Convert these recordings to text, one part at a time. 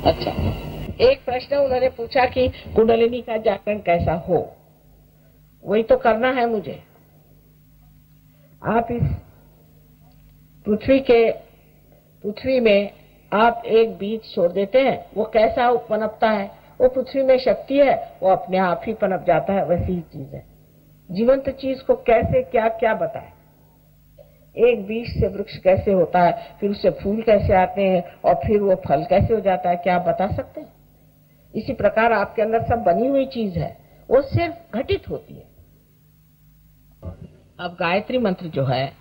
अच्छा, एक प्रश्न उन्होंने पूछा कि कुंडलिनी का जागरण कैसा हो, वही तो करना है मुझे। आप इस पृथ्वी में आप एक बीज छोड़ देते हैं, वो कैसा पनपता है, वो पृथ्वी में शक्ति है, वो अपने आप ही पनप जाता है। वैसी ही चीज है, जीवंत चीज को कैसे क्या क्या बताए। एक बीज से वृक्ष कैसे होता है, फिर उससे फूल कैसे आते हैं, और फिर वो फल कैसे हो जाता है, क्या आप बता सकते हैं? इसी प्रकार आपके अंदर सब बनी हुई चीज है, वो सिर्फ घटित होती है। अब गायत्री मंत्र जो है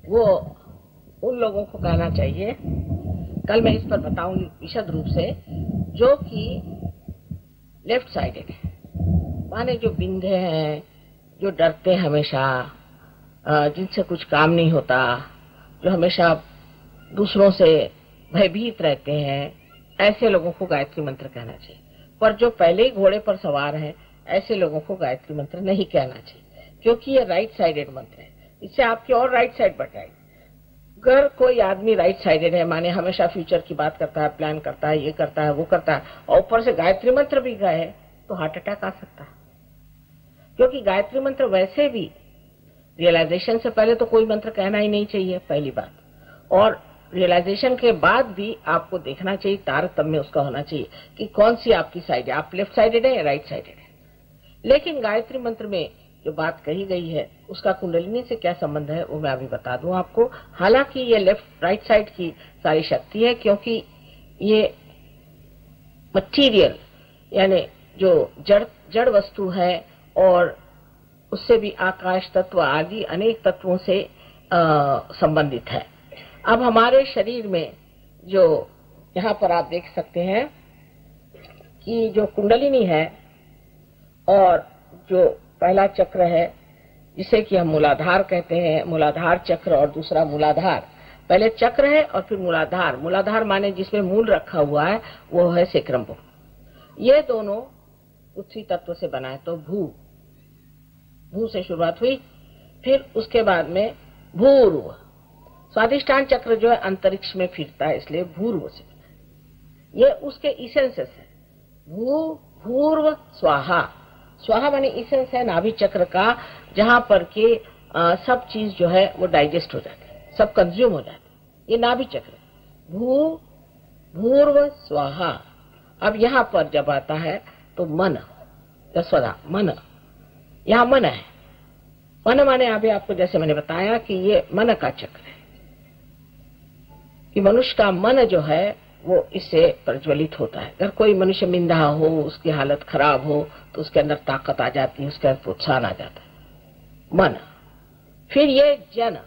वो उन लोगों को कहना चाहिए, कल मैं इस पर बताऊंगी विशद रूप से, जो कि लेफ्ट साइडेड है, माने जो बिंधे हैं, जो डरते हैं हमेशा, जिनसे कुछ काम नहीं होता, जो हमेशा दूसरों से भयभीत रहते हैं, ऐसे लोगों को गायत्री मंत्र कहना चाहिए। पर जो पहले ही घोड़े पर सवार हैं, ऐसे लोगों को गायत्री मंत्र नहीं कहना चाहिए, क्योंकि ये राइट साइडेड मंत्र है। इससे आपकी और राइट साइड बढ़ जाएगी। अगर कोई आदमी राइट साइडेड है, माने हमेशा फ्यूचर की बात करता है, प्लान करता है, ये करता है, वो करता है, और ऊपर से गायत्री मंत्र भी गए, तो हार्ट अटैक आ सकता है। क्योंकि गायत्री मंत्र वैसे भी रियलाइजेशन से पहले तो कोई मंत्र कहना ही नहीं चाहिए, पहली बात, और रियलाइजेशन के बाद भी आपको देखना चाहिए, तारतम्य उसका होना चाहिए कि कौन सी आपकी साइड है, आप लेफ्ट साइडेड है या राइट साइडेड है। लेकिन गायत्री मंत्र में जो बात कही गई है उसका कुंडलिनी से क्या संबंध है, वो मैं अभी बता दूं आपको। हालांकि ये लेफ्ट राइट साइड की सारी शक्ति है, क्योंकि ये मटीरियल यानी जो जड़ वस्तु है, और उससे भी आकाश तत्व आदि अनेक तत्वों से संबंधित है। अब हमारे शरीर में जो यहाँ पर आप देख सकते हैं कि जो कुंडलिनी है और जो पहला चक्र है जिसे कि हम मूलाधार कहते हैं, मूलाधार चक्र, और दूसरा मूलाधार, पहले चक्र है और फिर मूलाधार। मूलाधार माने जिसमें मूल रखा हुआ है, वो है सेक्रम्बो। ये दोनों पृथ्वी तत्व से बना है, तो भू से शुरुआत हुई, फिर उसके बाद में भूर्व। स्वादिष्ठान चक्र जो है अंतरिक्ष में फिरता है, इसलिए भूर्व से बना। ये उसके इसेंसेस है, भूर्व स्वाहा। स्वाहा माने इसेंस है नाभि चक्र का, जहां पर के सब चीज जो है वो डाइजेस्ट हो जाती है, सब कंज्यूम हो जाती है। ये नाभि चक्र भूर्व स्वाहा। अब यहाँ पर जब आता है तो मन, यशोदा मन, यहाँ मन है। मन माने अभी आपको जैसे मैंने बताया कि ये मन का चक्र है, कि मनुष्य का मन जो है वो इससे प्रज्वलित होता है। अगर कोई मनुष्य मिंधा हो, उसकी हालत खराब हो, तो उसके अंदर ताकत आ जाती है, उसके अंदर प्रोत्साहन आ जाता है, मन। फिर ये जन,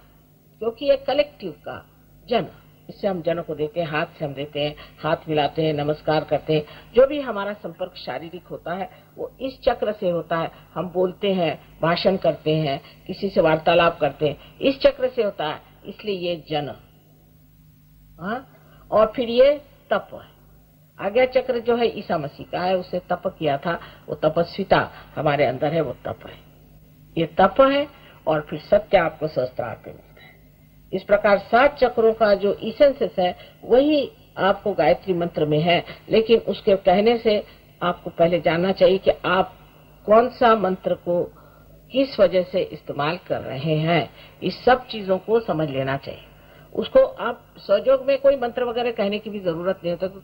क्योंकि ये कलेक्टिव का जन, इससे हम जनों को देते हैं, हाथ से हम देते हैं, हाथ मिलाते हैं, नमस्कार करते हैं। जो भी हमारा संपर्क शारीरिक होता है वो इस चक्र से होता है। हम बोलते हैं, भाषण करते हैं, किसी से वार्तालाप करते हैं, इस चक्र से होता है, इसलिए ये जन। और फिर ये तप है। आज्ञा चक्र जो है ईसा मसीह का है, उसे तप किया था, वो तपस्विता हमारे अंदर है, वो तप है, ये तप है। और फिर सत्य आपको सहस्त्रार पे मिलता है। इस प्रकार 7 चक्रों का जो इसेंसेस है वही आपको गायत्री मंत्र में है। लेकिन उसके कहने से आपको पहले जानना चाहिए कि आप कौन सा मंत्र को किस वजह से इस्तेमाल कर रहे हैं। इस सब चीजों को समझ लेना चाहिए। उसको आप सहयोग में कोई मंत्र वगैरह कहने की भी जरूरत नहीं होता, तो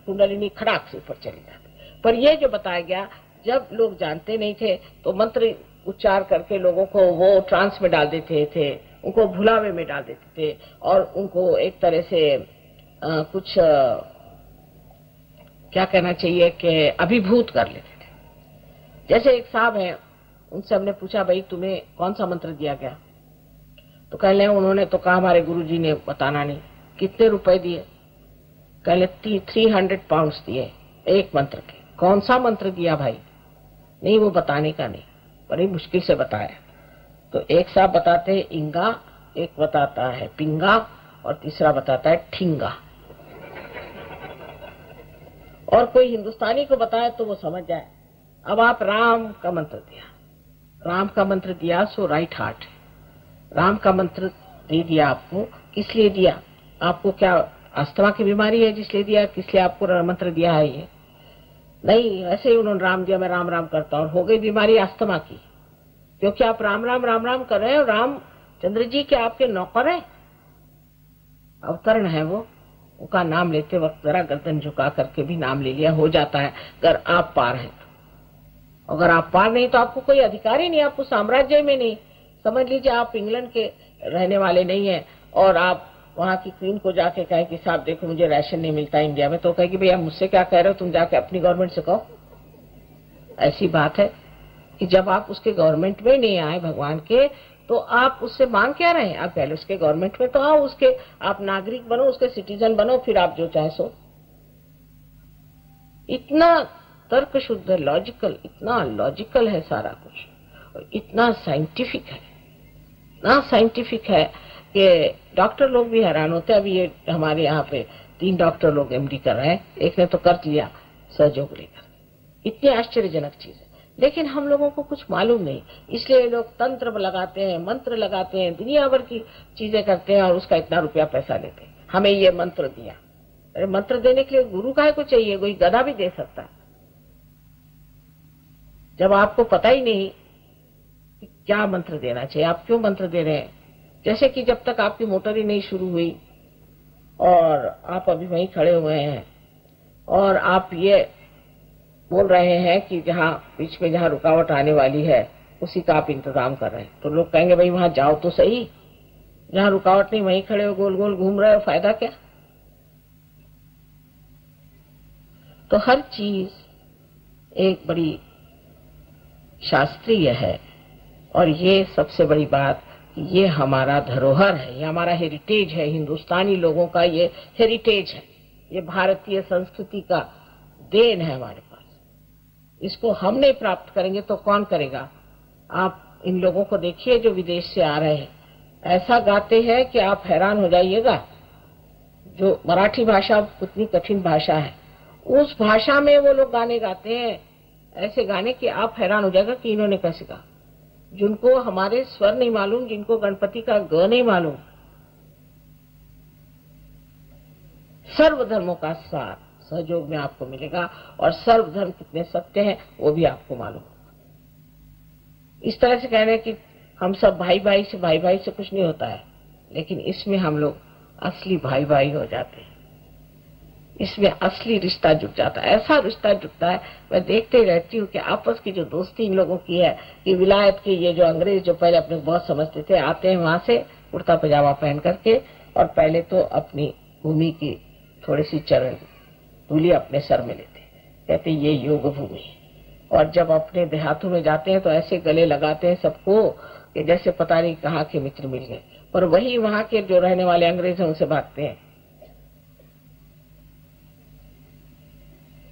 कुंडलिनी खड़ाक से ऊपर चली जाती। पर ये जो बताया गया, जब लोग जानते नहीं थे तो मंत्र उच्चार करके लोगों को वो ट्रांस में डाल देते थे, उनको भुलावे में डाल देते थे, और उनको एक तरह से कुछ क्या कहना चाहिए कि अभिभूत कर लेते थे। जैसे एक साहब है, उनसे हमने पूछा, भाई तुम्हें कौन सा मंत्र दिया गया? तो कह ले उन्होंने तो कहा हमारे गुरुजी ने बताना नहीं। कितने रुपए दिए? कह ले 300 पाउंड्स दिए एक मंत्र के। कौन सा मंत्र दिया भाई? नहीं वो बताने का नहीं, बड़ी मुश्किल से बताया। तो एक साहब बताते हैं इंगा, एक बताता है पिंगा, और तीसरा बताता है ठिंगा। और कोई हिंदुस्तानी को बताए तो वो समझ जाए। अब आप राम का मंत्र दिया, राम का मंत्र दिया सो राइट हार्ट। राम का मंत्र दे दिया आपको, किस लिए दिया? आपको क्या अस्थमा की बीमारी है जिसलिए दिया? किस लिए आपको मंत्र दिया है? ये नहीं, ऐसे ही उन्होंने राम दिया, मैं राम राम करता हूँ, और हो गई बीमारी अस्थमा की, क्योंकि आप राम राम राम राम कर रहे हो। राम चंद्र जी के आपके नौकर है, अवतरण है वो। उनका नाम लेते वक्त जरा गर्दन झुका करके भी नाम ले लिया, हो जाता है, अगर आप पार हैं तो। अगर आप पार नहीं तो आपको कोई अधिकार ही नहीं, आपको साम्राज्य में नहीं। समझ लीजिए आप इंग्लैंड के रहने वाले नहीं है और आप वहां की क्वीन को जाके कहे कि साहब देखो मुझे राशन नहीं मिलता इंडिया में, तो कहेगी भैया मुझसे क्या कह रहे हो, तुम जाके अपनी गवर्नमेंट से कहो। ऐसी बात है कि जब आप उसके गवर्नमेंट में नहीं आए भगवान के, तो आप उससे मांग क्या रहे हैं? आप पहले उसके गवर्नमेंट में तो आओ, उसके आप नागरिक बनो, उसके सिटीजन बनो, फिर आप जो चाहे सो। इतना तर्क शुद्ध लॉजिकल, इतना लॉजिकल है सारा कुछ, और इतना साइंटिफिक है, इतना साइंटिफिक है कि डॉक्टर लोग भी हैरान होते हैं। अभी ये हमारे यहाँ पे 3 डॉक्टर लोग एमडी कर रहे हैं, एक ने तो कर लिया सहयोग लेकर। इतनी आश्चर्यजनक चीज है, लेकिन हम लोगों को कुछ मालूम नहीं, इसलिए लोग तंत्र लगाते हैं, मंत्र लगाते हैं, दुनिया भर की चीजें करते हैं और उसका इतना रुपया पैसा लेते हैं। हमें ये मंत्र दिया। अरे मंत्र देने के लिए गुरु काहे को चाहिए? कोई गधा भी दे सकता है। जब आपको पता ही नहीं कि क्या मंत्र देना चाहिए, आप क्यों मंत्र दे रहे हैं? जैसे कि जब तक आपकी मोटर ही नहीं शुरू हुई और आप अभी वहीं खड़े हुए हैं और आप ये बोल रहे हैं कि जहाँ बीच में जहाँ रुकावट आने वाली है उसी का आप इंतजाम कर रहे हैं, तो लोग कहेंगे भाई वहां जाओ तो सही, जहाँ रुकावट नहीं वहीं खड़े हो, गोल गोल घूम रहे हो, फायदा क्या? तो हर चीज एक बड़ी शास्त्रीय है, और ये सबसे बड़ी बात, ये हमारा धरोहर है, ये हमारा हेरिटेज है, हिंदुस्तानी लोगों का ये हेरिटेज है, ये भारतीय संस्कृति का देन है हमारे पास। इसको हम नहीं प्राप्त करेंगे तो कौन करेगा? आप इन लोगों को देखिए जो विदेश से आ रहे हैं, ऐसा गाते हैं कि आप हैरान हो जाइएगा। जो मराठी भाषा कितनी कठिन भाषा है, उस भाषा में वो लोग गाने गाते हैं, ऐसे गाने कि आप हैरान हो जाएगा कि इन्होंने कैसे गा। जिनको हमारे स्वर नहीं मालूम, जिनको गणपति का ग नहीं मालूम, सर्वधर्मों का सार सहयोग में आपको मिलेगा, और सर्वधर्म कितने सत्य हैं वो भी आपको मालूम होगा। इस तरह से कह रहे हैं कि हम सब भाई भाई से कुछ नहीं होता है, लेकिन इसमें हम लोग असली भाई भाई हो जाते हैं, इसमें असली रिश्ता जुट जाता है। ऐसा रिश्ता जुटता है, मैं देखते रहती हूँ कि आपस की जो दोस्ती इन लोगों की है, कि विलायत के ये जो अंग्रेज जो पहले अपने बहुत समझते थे, आते हैं वहां से कुर्ता पजामा पहन करके, और पहले तो अपनी भूमि की थोड़ी सी चरण धूली अपने सर में लेते, कहते ये योग भूमि। और जब अपने देहातों में जाते हैं तो ऐसे गले लगाते हैं सबको कि जैसे पता नहीं कहाँ के मित्र मिल गए, पर वही वहां के जो रहने वाले अंग्रेज हैं उनसे भागते हैं।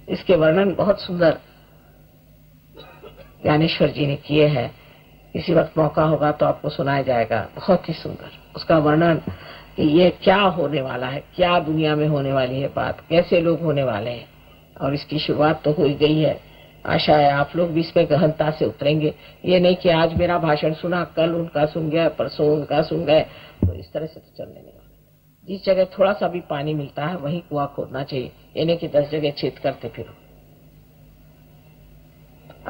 इसके वर्णन बहुत सुंदर ज्ञानेश्वर जी ने किए हैं, किसी वक्त मौका होगा तो आपको सुनाया जाएगा, बहुत ही सुंदर उसका वर्णन कि ये क्या होने वाला है, क्या दुनिया में होने वाली है बात, कैसे लोग होने वाले हैं। और इसकी शुरुआत तो हो ही गई है। आशा है आप लोग भी इसमें गहनता से उतरेंगे। ये नहीं कि आज मेरा भाषण सुना, कल उनका सुन गया, परसों उनका सुन गए, तो इस तरह से तो चलने नहीं वाला। जिस जगह थोड़ा सा भी पानी मिलता है वहीं कुआं खोदना चाहिए, ये नहीं कि 10 जगह छेद करते फिरो।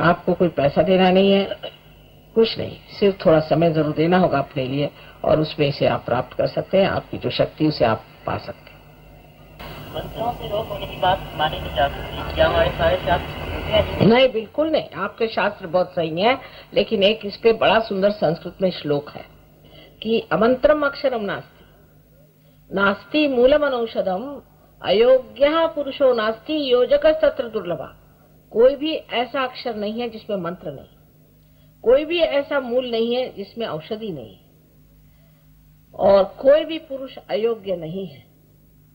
आपको कोई पैसा देना नहीं है, कुछ नहीं, सिर्फ थोड़ा समय जरूर देना होगा अपने लिए, और उसमें इसे आप प्राप्त कर सकते हैं। आपकी जो शक्ति उसे आप पा सकते हैं। मंत्रों से रोग होने की बात मानी नहीं जा सकती, क्या हमारे सारे शास्त्र? नहीं, बिल्कुल नहीं, आपके शास्त्र बहुत सही है, लेकिन एक इस पे बड़ा सुंदर संस्कृत में श्लोक है कि अमंत्रम अक्षरम नास्ति, नास्ति मूलम अनौषधम, अयोग्य पुरुषो नास्ति, योजक तत्र दुर्लभा। कोई भी ऐसा अक्षर नहीं है जिसमें मंत्र नहीं, कोई भी ऐसा मूल नहीं है जिसमें औषधि नहीं, और कोई भी पुरुष अयोग्य नहीं है,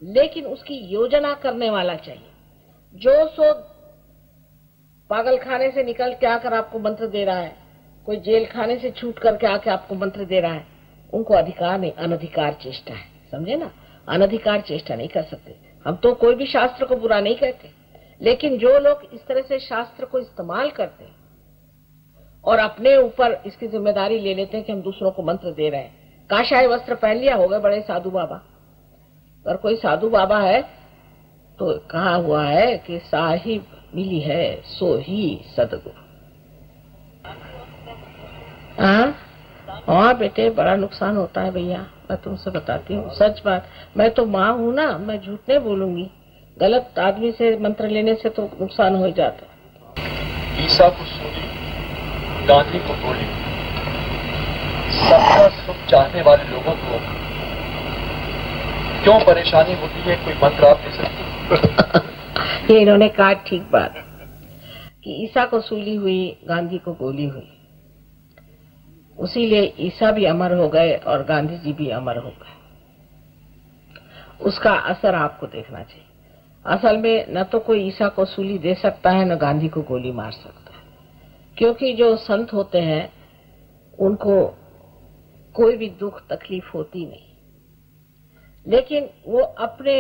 लेकिन उसकी योजना करने वाला चाहिए। जो सो पागल खाने से निकल के आकर आपको मंत्र दे रहा है, कोई जेल खाने से छूट करके आके आपको मंत्र दे रहा है, उनको अधिकार नहीं, अनधिकार चेष्टा है, समझे ना? अनधिकार चेष्टा नहीं कर सकते। हम तो कोई भी शास्त्र को बुरा नहीं कहते, लेकिन जो लोग इस तरह से शास्त्र को इस्तेमाल करते हैं और अपने ऊपर इसकी जिम्मेदारी ले लेते हैं कि हम दूसरों को मंत्र दे रहे हैं, काशाय वस्त्र पहन लिया, हो गए बड़े साधु बाबा। अगर कोई साधु बाबा है तो कहा हुआ है कि साहिब मिली है सो ही सदगुरु। हाँ बेटे, बड़ा नुकसान होता है भैया, मैं तुमसे बताती हूँ सच बात। मैं तो माँ हूँ ना, मैं झूठ नहीं बोलूंगी। गलत आदमी से मंत्र लेने से तो नुकसान हो जाता है। ईसा को सूली, गांधी को गोली, सबका सुख चाहने वाले लोगों को क्यों परेशानी होती है, कोई मंत्र आप दे सकते? ये इन्होंने कहा ठीक बात कि ईसा को सूली हुई, गांधी को गोली हुई, उसीलिए ईसा भी अमर हो गए और गांधी जी भी अमर हो गए। उसका असर आपको देखना चाहिए। असल में न तो कोई ईसा को सूली दे सकता है, न गांधी को गोली मार सकता है, क्योंकि जो संत होते हैं उनको कोई भी दुख तकलीफ होती नहीं, लेकिन वो अपने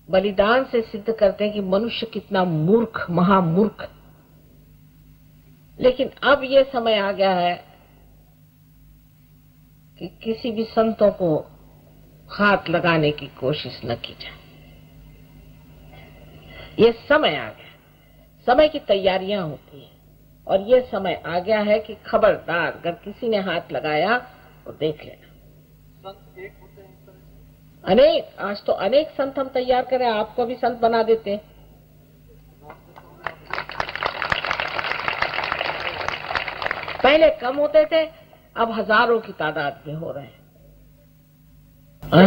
बलिदान से सिद्ध करते हैं कि मनुष्य कितना मूर्ख, महामूर्ख। लेकिन अब ये समय आ गया है कि किसी भी संतों को हाथ लगाने की कोशिश न की जाए। ये समय आ गया, समय की तैयारियां होती है, और ये समय आ गया है कि खबरदार अगर किसी ने हाथ लगाया तो देख लेना। संत एक होते हैं इस तरह से? अनेक, आज तो अनेक संत हम तैयार करें, आपको भी संत बना देते हैं। पहले कम होते थे, अब हजारों की तादाद में हो रहे हैं।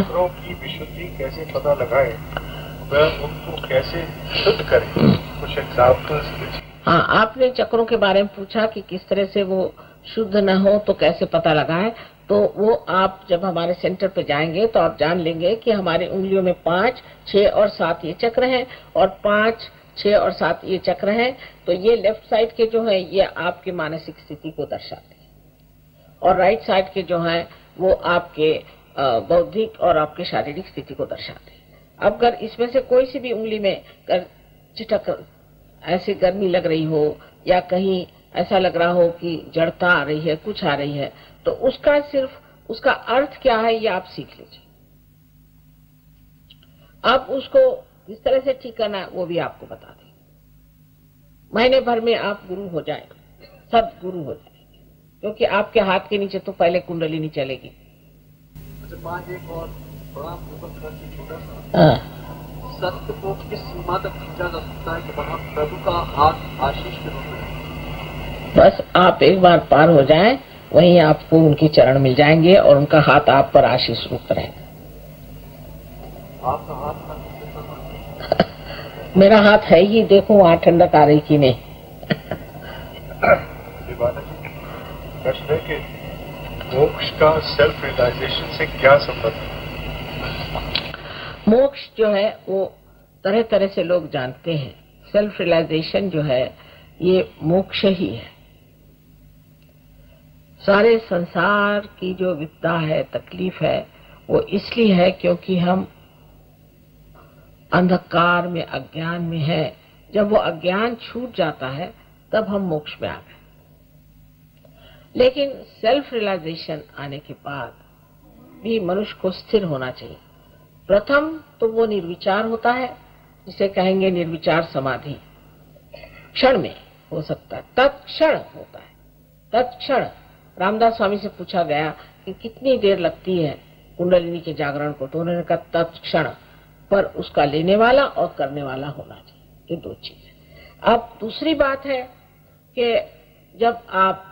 चक्रों की विशुद्धि कैसे पता लगाए, वह उनको कैसे शुद्ध करें, कुछ एग्जाम्पल्स दीजिए। हाँ, आपने चक्रों के बारे में पूछा कि किस तरह से वो शुद्ध न हो तो कैसे पता लगाए। तो वो आप जब हमारे सेंटर पे जाएंगे तो आप जान लेंगे कि हमारी उंगलियों में 5, 6 और 7 ये चक्र हैं, और 5, 6 और 7 ये चक्र हैं। तो ये लेफ्ट साइड के जो है ये आपके मानसिक स्थिति को दर्शाते हैं, और राइट साइड के जो है वो आपके बौद्धिक और आपके शारीरिक स्थिति को दर्शाते हैं। अब अगर इसमें से कोई सी भी उंगली में चिटक ऐसी गर्मी लग रही हो, या कहीं ऐसा लग रहा हो कि जड़ता आ रही है, कुछ आ रही है, तो उसका सिर्फ उसका अर्थ क्या है ये आप सीख लीजिए। अब उसको किस तरह से ठीक करना है वो भी आपको बता दें। महीने भर में आप गुरु हो जाएंगे, सब गुरु हो जाएंगे, क्योंकि आपके हाथ के नीचे तो पहले कुंडलिनी चलेगी। अच्छा, 5 एक और बड़ा छोटा सा, सत्य को किस सीमा तक खींचा जा सकता है कि वहाँ प्रभु का हाथ आशीष के रूप में? बस आप एक बार पार हो जाएं, वहीं आपको उनके चरण मिल जाएंगे और उनका हाथ आप पर आशीष रूप रहेगा। आपका हाथ मेरा हाथ है ही, देखो वहाँ ठंडक आ रही कि नहीं। प्रश्न है कि मोक्ष का सेल्फ रियलाइजेशन से क्या संबंध है? मोक्ष जो है वो तरह तरह से लोग जानते हैं। सेल्फ रियलाइजेशन जो है ये मोक्ष ही है। सारे संसार की जो विपदा है, तकलीफ है, वो इसलिए है क्योंकि हम अंधकार में, अज्ञान में है। जब वो अज्ञान छूट जाता है तब हम मोक्ष में आ गए। लेकिन सेल्फ रियलाइजेशन आने के बाद भी मनुष्य को स्थिर होना चाहिए। प्रथम तो वो निर्विचार होता है, जिसे कहेंगे निर्विचार समाधि, क्षण में हो सकता है, तत्क्षण होता है। तत्क्षण रामदास स्वामी से पूछा गया कि कितनी देर लगती है कुंडलिनी के जागरण को, तो उन्होंने कहा तत्क्षण, पर उसका लेने वाला और करने वाला होना चाहिए। ये 2 चीज है। अब दूसरी बात है कि जब आप,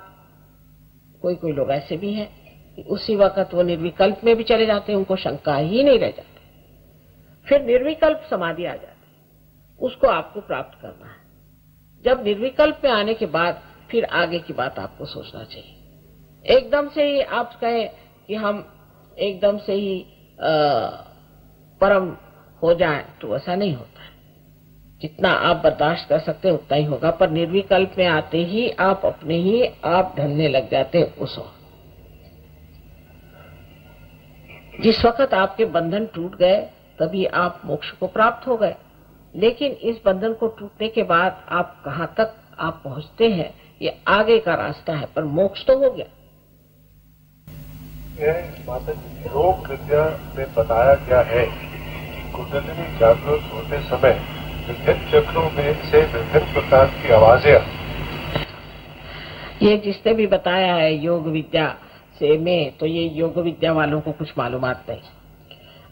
कोई लोग ऐसे भी हैं कि उसी वक्त वो निर्विकल्प में भी चले जाते हैं, उनको शंका ही नहीं रह जाती, फिर निर्विकल्प समाधि आ जाती है, उसको आपको प्राप्त करना है। जब निर्विकल्प में आने के बाद फिर आगे की बात आपको सोचना चाहिए। एकदम से ही आप कहें कि हम एकदम से ही परम हो जाएं, तो ऐसा नहीं होता है। जितना आप बर्दाश्त कर सकते हैं उतना ही होगा, पर निर्विकल्प में आते ही आप अपने ही आप ढलने लग जाते हैं। उस वक्त जिस वक्त आपके बंधन टूट गए तभी आप मोक्ष को प्राप्त हो गए। लेकिन इस बंधन को टूटने के बाद आप कहाँ तक आप पहुंचते हैं ये आगे का रास्ता है, पर मोक्ष तो हो गया। है माता जी, योग विद्या में बताया गया है कि कुंडलिनी जागृत होते समय विभिन्न चक्रों में से विभिन्न प्रकार की आवाजें आती। ये जिसने भी बताया है योग विद्या से में, तो ये योग विद्या वालों को कुछ मालूमात नहीं।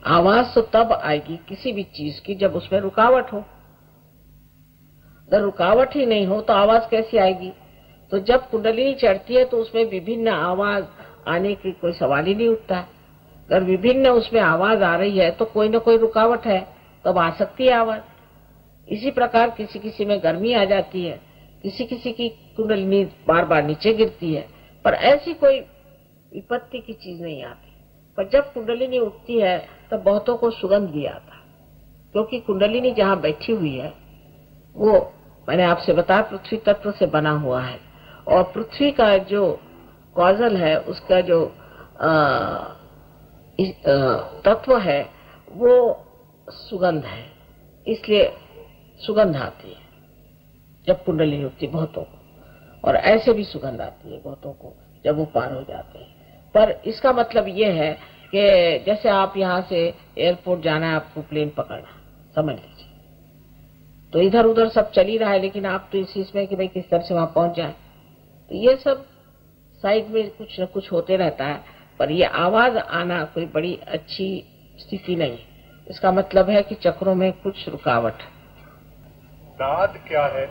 आवाज तो तब आएगी किसी भी चीज की जब उसमें रुकावट हो। अगर रुकावट ही नहीं हो तो आवाज कैसी आएगी? तो जब कुंडलिनी चढ़ती है तो उसमें विभिन्न आवाज आने की कोई सवाल ही नहीं उठता है। अगर विभिन्न उसमें आवाज आ रही है तो कोई ना कोई रुकावट है, तब आ सकती है आवाज। इसी प्रकार किसी किसी में गर्मी आ जाती है, किसी किसी की कुंडलिनी बार बार नीचे गिरती है, पर ऐसी कोई विपत्ति की चीज नहीं आती। पर जब कुंडलिनी उठती है तब बहुतों को सुगंध भी आता है, क्योंकि कुंडलिनी जहाँ बैठी हुई है वो मैंने आपसे बताया पृथ्वी तत्व से बना हुआ है, और पृथ्वी का जो कॉजल है, उसका जो तत्व है वो सुगंध है, इसलिए सुगंध आती है जब कुंडलिनी उठती है बहुतों को, और ऐसे भी सुगंध आती है बहुतों को जब वो पार हो जाते हैं। पर इसका मतलब ये है कि जैसे आप यहाँ से एयरपोर्ट जाना है, आपको प्लेन पकड़ना, समझ लीजिए, तो इधर उधर सब चल ही रहा है, लेकिन आप तो इस चीज में कि भाई किस तरह से वहां पहुंच जाए, तो ये सब साइड में कुछ न कुछ होते रहता है। पर ये आवाज आना कोई बड़ी अच्छी स्थिति नहीं, इसका मतलब है कि चक्रों में कुछ रुकावट। नाद क्या है?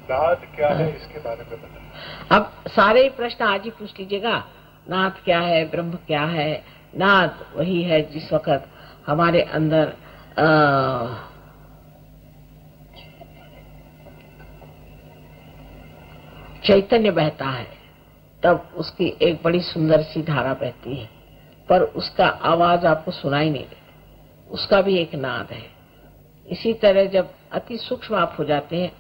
नाद क्या है इसके बारे में बताइए। अब सारे ही प्रश्न आज ही पूछ लीजिएगा। नाद क्या है, ब्रह्म क्या है? नाद वही है जिस वक्त हमारे अंदर चैतन्य बहता है, तब उसकी एक बड़ी सुंदर सी धारा बहती है, पर उसका आवाज आपको सुनाई नहीं देती, उसका भी एक नाद है। इसी तरह जब अति सूक्ष्म आप हो जाते हैं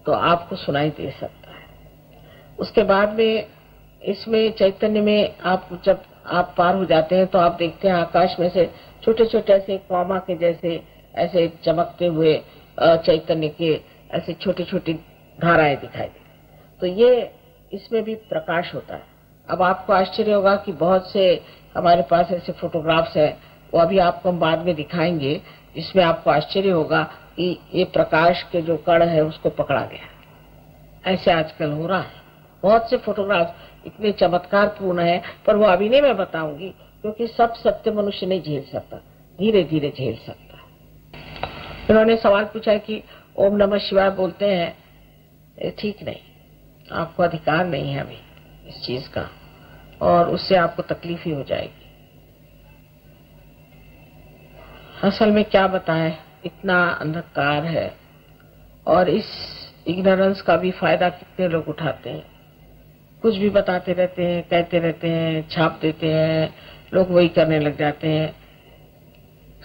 तो आपको सुनाई दे सकता है। उसके बाद में इसमें चैतन्य में आप जब आप पार हो जाते हैं तो आप देखते हैं आकाश में से छोटे छोटे ऐसे कौमा के जैसे ऐसे चमकते हुए चैतन्य के ऐसे छोटी छोटी धाराएं दिखाई देती, तो ये इसमें भी प्रकाश होता है। अब आपको आश्चर्य होगा कि बहुत से हमारे पास ऐसे फोटोग्राफ्स हैं, वो अभी आपको हम बाद में दिखाएंगे, जिसमें आपको आश्चर्य होगा कि ये प्रकाश के जो कण है उसको पकड़ा गया। ऐसे आजकल हो रहा है, बहुत से फोटोग्राफ इतने चमत्कार पूर्ण है, पर वो अभी नहीं मैं बताऊंगी, क्योंकि सब सत्य मनुष्य नहीं झेल सकता, धीरे धीरे झेल सकता है। उन्होंने सवाल पूछा कि ओम नमः शिवाय बोलते हैं, ये ठीक नहीं, आपको अधिकार नहीं है अभी इस चीज का, और उससे आपको तकलीफ ही हो जाएगी। असल में क्या बताएं, इतना अंधकार है, और इस इग्नोरेंस का भी फायदा कितने लोग उठाते हैं। कुछ भी बताते रहते हैं, कहते रहते हैं, छाप देते हैं, लोग वही करने लग जाते हैं,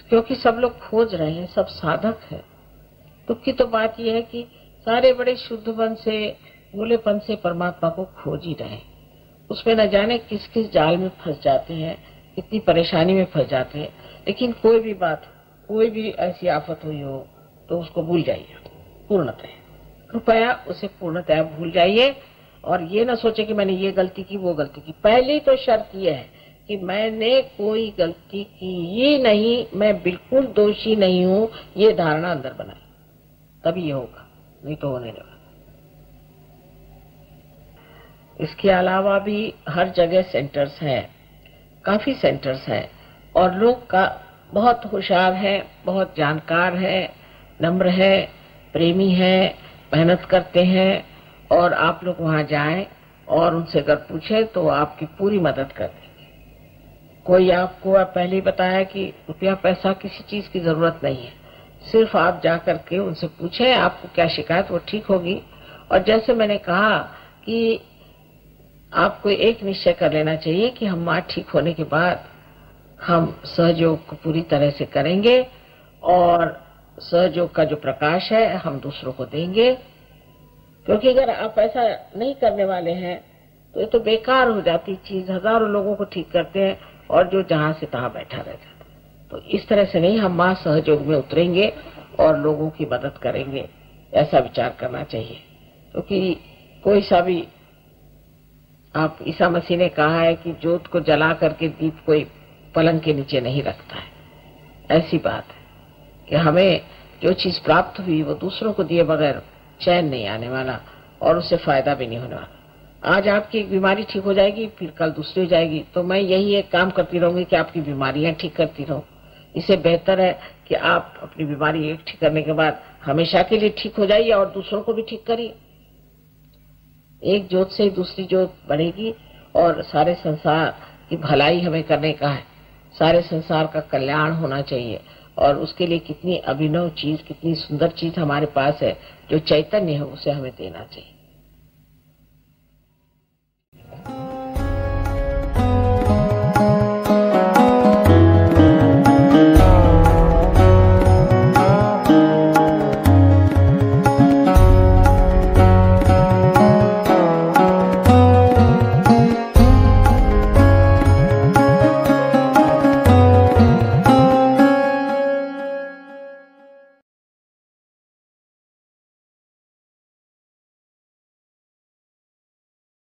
क्योंकि सब लोग खोज रहे हैं, सब साधक है। दुख की तो बात यह है कि सारे बड़े शुद्धपन से, भोलेपन से परमात्मा को खोज ही रहे, उसमें न जाने किस किस जाल में फंस जाते हैं, कितनी परेशानी में फंस जाते हैं। लेकिन कोई भी बात, कोई भी ऐसी आफत हुई हो तो उसको भूल जाइए पूर्णतः, कृपया उसे पूर्णतः भूल जाइए, और ये ना सोचे कि मैंने ये गलती की, वो गलती की। पहली तो शर्त ये है कि मैंने कोई गलती की ही नहीं, मैं बिल्कुल दोषी नहीं हूँ, ये धारणा अंदर बनाए, तभी ये होगा, नहीं तो होने लगा। इसके अलावा भी हर जगह सेंटर्स हैं, काफी सेंटर्स हैं, और लोग का बहुत होशियार है, बहुत जानकार है, नम्र है, प्रेमी है, मेहनत करते हैं, और आप लोग वहां जाएं और उनसे अगर पूछे तो आपकी पूरी मदद कर देंगे। कोई आपको पहले ही बताया कि रुपया पैसा किसी चीज की जरूरत नहीं है, सिर्फ आप जा करके उनसे पूछें आपको क्या शिकायत, वो ठीक होगी। और जैसे मैंने कहा कि आपको एक निश्चय कर लेना चाहिए कि हम माँ ठीक होने के बाद हम सहयोग को पूरी तरह से करेंगे, और सहयोग का जो प्रकाश है हम दूसरों को देंगे, क्योंकि अगर आप ऐसा नहीं करने वाले हैं तो ये तो बेकार हो जाती चीज। हजारों लोगों को ठीक करते हैं और जो जहां से तहां बैठा रह जाता है। तो इस तरह से नहीं, हम माँ सहयोग में उतरेंगे और लोगों की मदद करेंगे, ऐसा विचार करना चाहिए। क्योंकि कोई सा भी आप ईसा मसीह ने कहा है कि जोत को जला करके दीप कोई पलंग के नीचे नहीं रखता है। ऐसी बात है कि हमें जो चीज प्राप्त हुई वो दूसरों को दिए बगैर चैन नहीं आने वाला और उससे फायदा भी नहीं होने वाला। आज आपकी एक बीमारी ठीक हो जाएगी, फिर कल दूसरी हो जाएगी, तो मैं यही एक काम करती रहूंगी कि आपकी बीमारियां ठीक करती रहूं। इससे बेहतर है कि आप अपनी बीमारी एक ठीक करने के बाद हमेशा के लिए ठीक हो जाइए और दूसरों को भी ठीक करिए। एक जोत से दूसरी जोत बढ़ेगी और सारे संसार की भलाई हमें करने का है, सारे संसार का कल्याण होना चाहिए और उसके लिए कितनी अभिनव चीज, कितनी सुंदर चीज हमारे पास है, जो चैतन्य है, उसे हमें देना चाहिए।